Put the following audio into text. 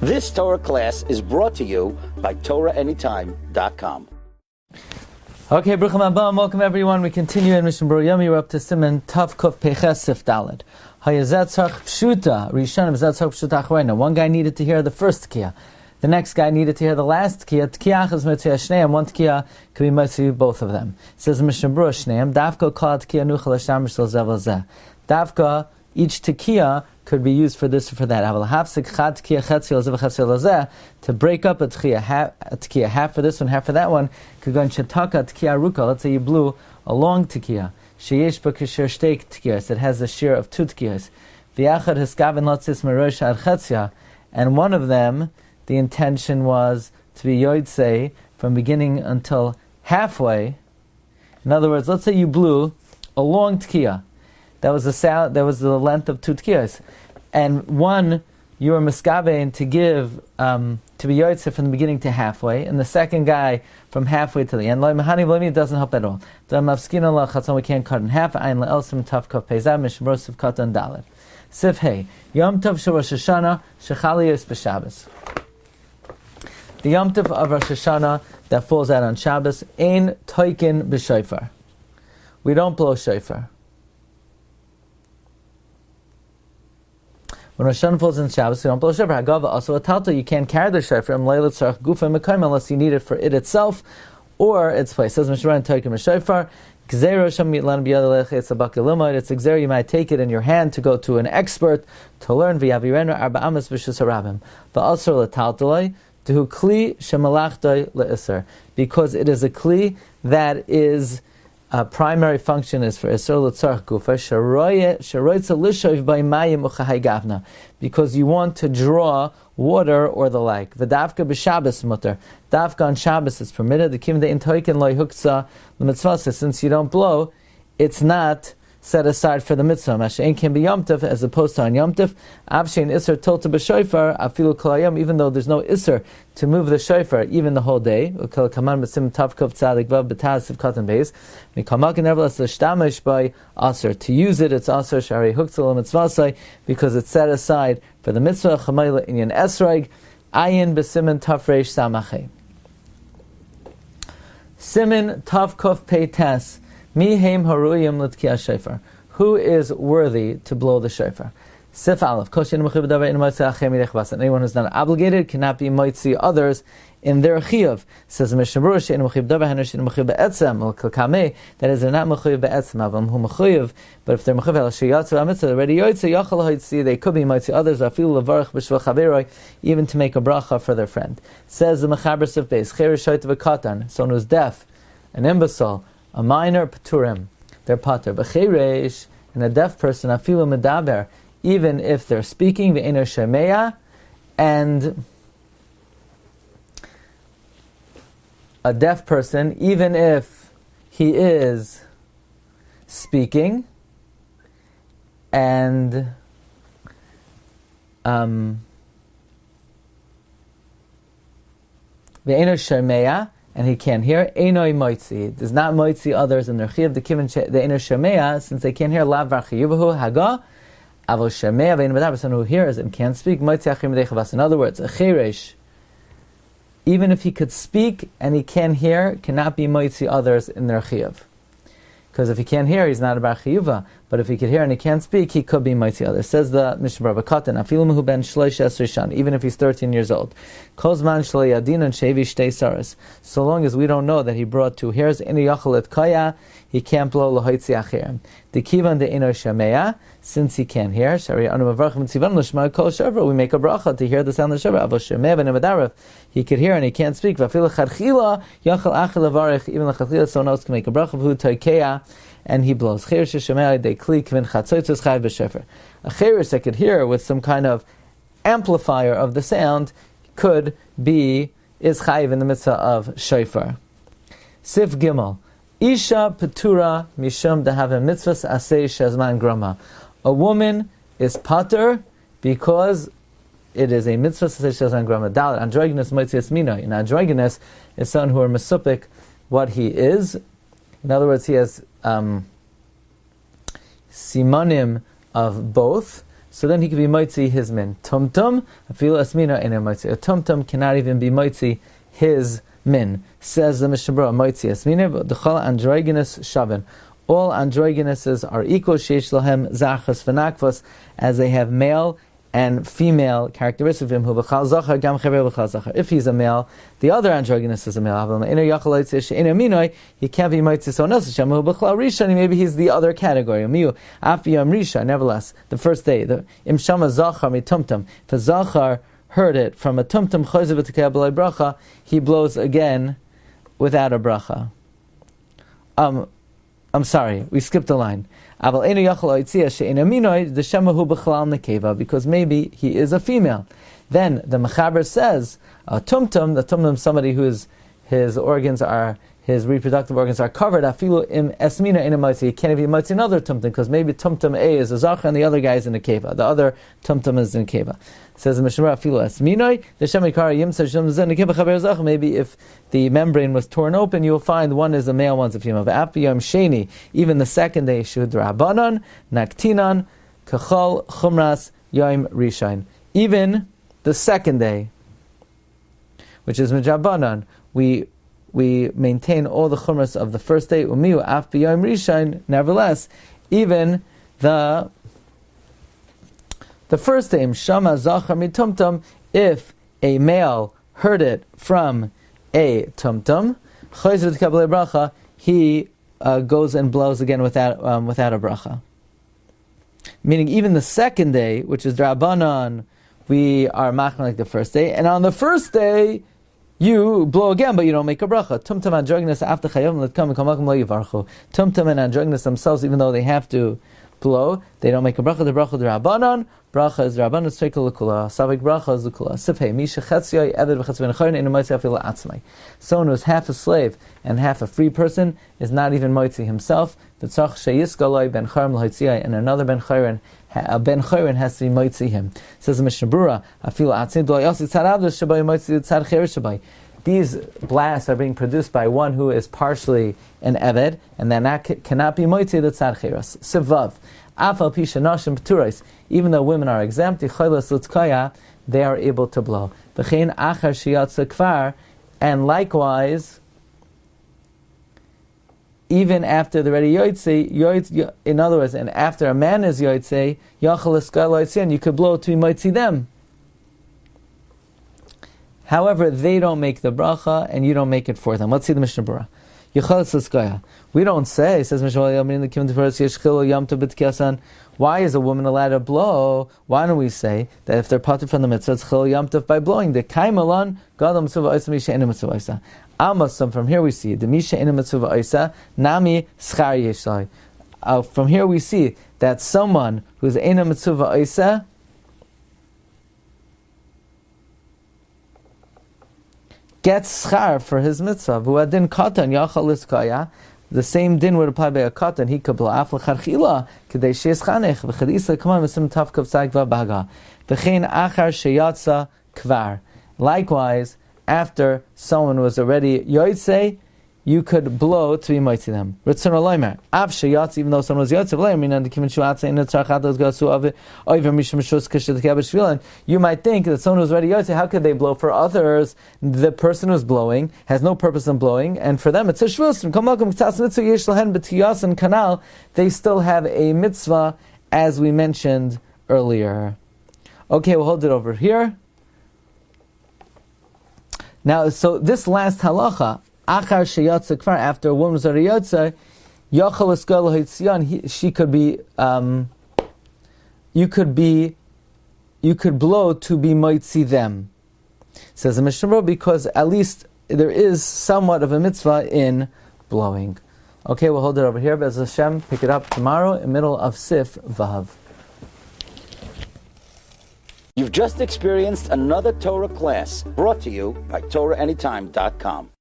This Torah class is brought to you by TorahAnytime.com. Okay, Bruchim Haba, welcome everyone. We continue in Mishna Berura Yomi. We're up to Siman Tav Kuf Peches Sif Daled. Hayazat Tzarch Pshuta Rishonim Zat Tzarch Pshuta Achroina. One guy needed to hear the first Tkiyah. The next guy needed to hear the last Tkiyah. Tkiyah is Mitzvah Shneim. One Tkiyah could be Mitzvah both of them. It says in Mishna Berura Shneim Davka Kol Tkiyah Nuchal Hashem Mishal Zev Zeh. Davka, each Tkiyah could be used for this or for that. To break up a tkiyah, half for this one, half for that one. Could go in shetaka tkiyah ruka. Let's say you blew a long tkiyah. Sheyesh b'kishir shteik tkiyahs. It has a shear of two tkiyahs. V'yachad hiskaven lotzis merosh ad chetzia. And one of them, the intention was to be yotzei from beginning until halfway. In other words, let's say you blew a long tkiyah. That was the sound. That was the length of two tkiyahs, and one you were miskavein to give to be yotzei from the beginning to halfway, and the second guy from halfway to the end. It doesn't help at all. We can't cut in half. Ein le'elsim tav kaf peizav mishmor siv katan dalet. Siv hey Yom Tov shel Rosh Hashanah shechali yis b'Shabbos. The Yom Tov of Rosh Hashanah that falls out on Shabbos ein toikin b'shofar. We don't blow shofar. When Rosh Hashanah falls in Shabbos, you don't blow shofar. Hagava also a talto. You can't carry the shofar unless you need it for it itself or its place. It says Mishra and Toikim Shofar. It's exer. You might take it in your hand to go to an expert to learn. But also letaltoloi to kli shemalachdoi leiser, because it is a kli that is. Primary function is for Isser L'Tzarch Gufa Sharoitza Lishoiv by Mayim Uchahai Gavna, because you want to draw water or the like. V'davka b'Shabbos mutter. Davka on Shabbos is permitted. The kim de'in toikin loy huksa l'mitzvah. Since you don't blow, it's not set aside for the mitzvah. Masha'en can be Yom Tov as opposed to on Yom Tov. Avshein Isser Tolta b'Shofar afilu kol hayom. Even though there's no Isser to move the shofar even the whole day. Ukol kaman b'sim tav kov tzadik vav b'taz siv katan beis. Mikamal can nevertheless l'shtamish by aser. To use it, it's aser shari huktzal l'mitzvasai, because it's set aside for the mitzvah. Chamayla inyan esraig ayin b'simin tafreish samachay. Simin tav kov pei tes. Mi heim haruyim l'tkiyah shofar. Who is worthy to blow the shofar? Sif Aleph. Anyone who's not obligated cannot be moitzi others in their chiyuv. Says Mishna Berura, that is, they're not mechuyev be'etzem, who mechuyev, but if they're mechuyev al sheyatzu ha'mitzvah, already yoytze yachal ha'itzi, they could be moitzi others, afilu levarach b'shvach haveroi, even to make a bracha for their friend. Says the Mechaber Sif Beis, cherish shoyt v'katan, someone who's deaf, an imbecile, a minor, paturim, they're pater. B'cheresh, and a deaf person, afilu medaber, even if they're speaking, ve'eno shemeya, and a deaf person, even if he is speaking, and ve'eno shemeya, and he can't hear, einoi moitzi, does not moitzi others in their chiyuv, the kivin the eno shemeya, since they can't hear, lav v'achiyuvahu haga, avo shemeya ve'eno b'daber, someone who hears and can't speak, moitzi achim v'dei. In other words, a cheresh, even if he could speak and he can't hear, cannot be moitzi others in their chiyuv. Because if he can't hear, he's not a bar chiyuva. But if he could hear and he can't speak, he could be moitzi others. Says the Mishna Berura, Katan, afilu mehu ben shloish esrei shan, even if he's 13 years old. Kozman shlo yadin and shevi shtei saras. So long as we don't know that he brought 2 hairs, ini yachal et kaya, he can't blow lahoitzi achirim. The kivan de ino shemeya, since he can't hear, shari anu mavrach mitzivan l'shma kol shavra, we make a bracha to hear the sound of the shavra. Avo shemeya ben evadarev, he could hear and he can't speak. Vafilu chadchila yachal achil avarech, even l'chadchila someone else can make a bracha v'hu toikeya, and he blows. A cherish that could hear with some kind of amplifier of the sound is chayiv in the mitzvah of shofar. Sif Gimel. Isha Petura Mishum Dahava Mitzvahs Aseh Shazman Grama. A woman is pater because it is a mitzvah Aseh Shazman Grama. Dalet, androgynous Moitzias Mina. In androgynous is someone who are mesupik what he is. In other words, he has simanim of both. so then he could be moitzi his min. Tumtum, afilu asmina ena moitzi. A tumtum cannot even be moitzi his min. Says the Mishnah Berura, moitzi asmina, v'dechol androgynous shaven. All androgynuses are equal, sheish lahem zachas v'nakvos, as they have male and female characteristics of him. Who b'chal zachar gam chaver b'chal zachar. If he's a male, the other androgynous is a male. He can't be moitzi someone else. Maybe he's the other category. Nevertheless, the first day, the im shama zachar mitumtum. If a zachar heard it from a tumtum chayzev v'tekei b'lay bracha, he blows again without a bracha. I'm sorry, we skipped a line. Because maybe he is a female. Then the Mechaber says, tumtum, the tumtum, somebody whose his reproductive organs are covered. Afilu im esmina in a moitzi. He can't even moitzi another tumtum, because maybe tumtum A is a zachar and the other guy is in a keva. The other tumtum is in a keva. Says the Mishna, afilu esminoi the shemikara yimsa shem zen a keva chaber zachar. Maybe if the membrane was torn open, you will find one is a male, one's a female. V'afiyam sheni, even the second day, shud rabbanon naktinan kachol chumras yom rishain. Even the second day, which is midrabanan, we maintain all the chumras of the first day. Umiu af b'yom rishain. Nevertheless, even the first day, shama zachar mitumtum, if a male heard it from a tumtum, chayzer t'kabel bracha, he goes and blows again without a bracha. Meaning, even the second day, which is drabanan, we are machman like the first day, and on the first day you blow again, but you don't make a bracha. Tumtum androgynous after chayom letkam kamakom lo yivarchu. Tumtum and androgynous themselves, even though they have to blow, they don't make a bracha. The bracha drabanan, bracha is drabanan strikel lekula. Savik bracha is lekula. Sifhei misha chetzioi eved v'chetzvei nechayin inu moitzi afil atzmai. Someone who is half a slave and half a free person is not even moitzi himself. V'tzach sheyisgaloi ben charim l'hoitziai, and another ben chayrin. A ben chayrin has to be moitzi him. Says the Mishna Berura, afil atzmai do yosi tzad avdos shabai moitzi tzad cheres shabai. These blasts are being produced by one who is partially an eved, and then that cannot be moitzi the tzad cheres. Sivav. Afal pisha nashim p'turais. Even though women are exempt, they are able to blow. V'chein achar sheyatsa kvar, and likewise, even after the ready yoitze, in other words, and after a man is yoitze, yachal eskal yoitze, you could blow to be moitzi them. However, they don't make the bracha, and you don't make it for them. Let's see the Mishnah Berura. We don't say, says Mishnah, why is a woman allowed to blow? Why don't we say that if they're parted from the mitzvah, it's chil yamtiv by blowing? The kaimalan gadam mitzvah oisa misha ina mitzvah oisa. Amasam, from here we see the misha ina mitzvah oisa nami schar yeshlai. From here we see that someone who's ina mitzvah oisa gets schar for his mitzvah. V'adin katan yachal liskaya. The same din would apply by a katan. He could blow afla charchila kedei sheeschanech v'chadisa kaman v'sim tavkav tzagva baga v'chein achar sheyatsa kvar. Likewise, after someone was already yoytzei, you could blow to be moitzi them. Ritzon olaymer av sheyatsa, even though someone was yoytzei v'leim minan dekimin shuatza in the tzarchados gasu over mishum shus kashet k'abeshvilan. You might think that someone who's already yoytzei, how could they blow for others? The person who's blowing has no purpose in blowing, and for them it's a shvus. And kanal, they still have a mitzvah, as we mentioned earlier. Okay, we'll hold it over here. Now, so this last halacha, achar sheyatsa kvar, after a woman was already yotza, yachal eskal haitzian, she could be, you could blow to be moitzi them. Says the Mishnah Berura, because at least there is somewhat of a mitzvah in blowing. Okay, we'll hold it over here. Be'ez Hashem, pick it up tomorrow in the middle of Sif Vav. You've just experienced another Torah class brought to you by TorahAnytime.com.